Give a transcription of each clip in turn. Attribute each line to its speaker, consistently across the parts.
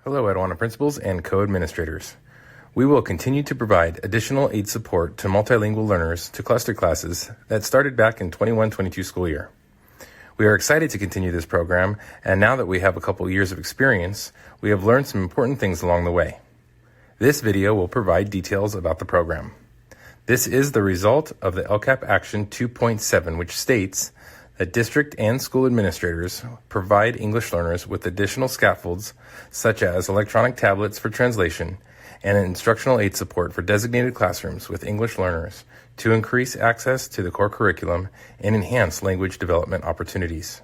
Speaker 1: Hello, Edwana principals and co-administrators. We will continue to provide additional aid support to multilingual learners to cluster classes that started back in 21-22 school year. We are excited to continue this program, and now that we have a couple years of experience, we have learned some important things along the way. This video will provide details about the program. This is the result of the LCAP Action 2.7, which states that district and school administrators provide English learners with additional scaffolds such as electronic tablets for translation and instructional aid support for designated classrooms with English learners to increase access to the core curriculum and enhance language development opportunities.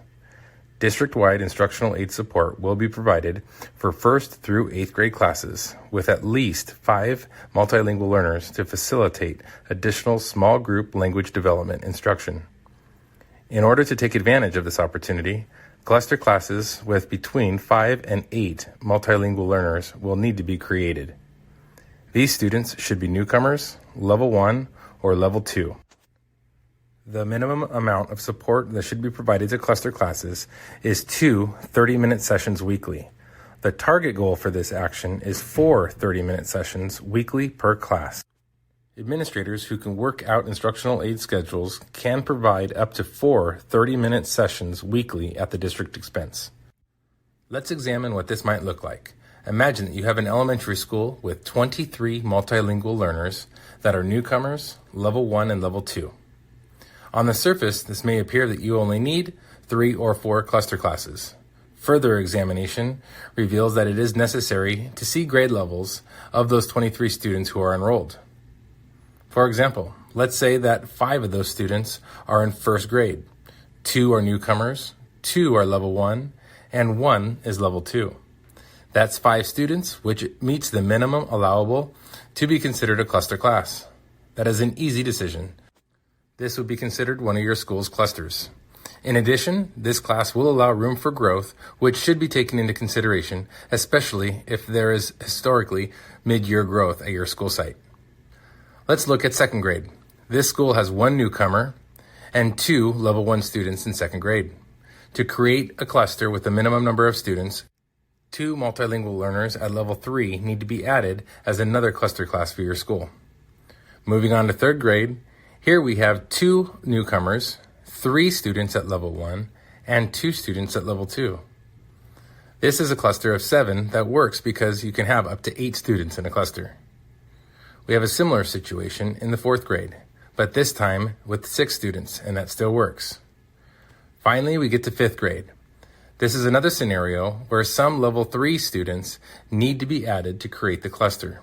Speaker 1: District-wide instructional aid support will be provided for 1st through 8th grade classes with at least 5 multilingual learners to facilitate additional small group language development instruction. In order to take advantage of this opportunity, cluster classes with between 5 and 8 multilingual learners will need to be created. These students should be newcomers, level 1, or level 2. The minimum amount of support that should be provided to cluster classes is 2 30-minute sessions weekly. The target goal for this action is 4 30-minute sessions weekly per class. Administrators who can work out instructional aid schedules can provide up to 4 30-minute sessions weekly at the district expense. Let's examine what this might look like. Imagine that you have an elementary school with 23 multilingual learners that are newcomers, level 1 and level 2. On the surface, this may appear that you only need 3 or 4 cluster classes. Further examination reveals that it is necessary to see grade levels of those 23 students who are enrolled. For example, let's say that 5 of those students are in 1st grade, 2 are newcomers, 2 are level 1, and 1 is level 2. That's 5 students, which meets the minimum allowable to be considered a cluster class. That is an easy decision. This would be considered one of your school's clusters. In addition, this class will allow room for growth, which should be taken into consideration, especially if there is historically mid-year growth at your school site. Let's look at 2nd grade. This school has 1 newcomer and 2 level 1 students in 2nd grade. To create a cluster with a minimum number of students, 2 multilingual learners at level 3 need to be added as another cluster class for your school. Moving on to 3rd grade, here we have 2 newcomers, 3 students at level 1, and 2 students at level 2. This is a cluster of 7 that works because you can have up to 8 students in a cluster. We have a similar situation in the 4th grade, but this time with 6 students, and that still works. Finally, we get to 5th grade. This is another scenario where some level 3 students need to be added to create the cluster.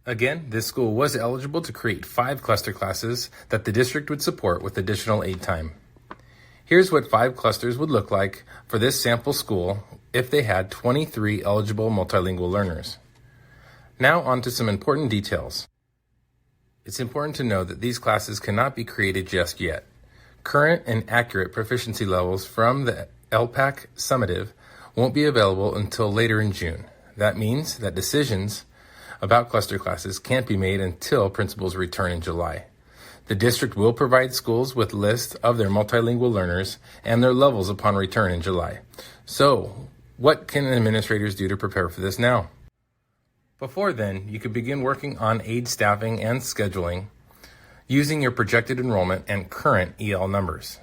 Speaker 1: Again, this school was eligible to create 5 cluster classes that the district would support with additional aid time. Here's what 5 clusters would look like for this sample school if they had 23 eligible multilingual learners. Now on to some important details. It's important to know that these classes cannot be created just yet. Current and accurate proficiency levels from the LPAC summative won't be available until later in June. That means that decisions about cluster classes can't be made until principals return in July. The district will provide schools with lists of their multilingual learners and their levels upon return in July. So, what can administrators do to prepare for this now? Before then, you could begin working on aid staffing and scheduling using your projected enrollment and current EL numbers.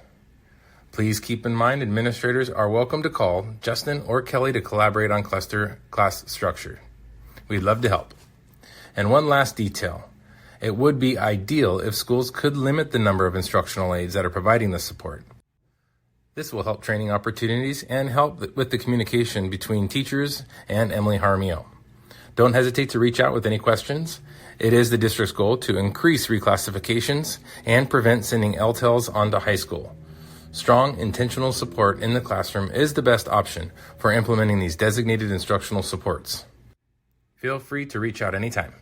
Speaker 1: Please keep in mind administrators are welcome to call Justin or Kelly to collaborate on cluster class structure. We'd love to help. And one last detail. It would be ideal if schools could limit the number of instructional aides that are providing this support. This will help training opportunities and help with the communication between teachers and Emily Jaramillo. Don't hesitate to reach out with any questions. It is the district's goal to increase reclassifications and prevent sending LTELs onto high school. Strong, intentional support in the classroom is the best option for implementing these designated instructional supports. Feel free to reach out anytime.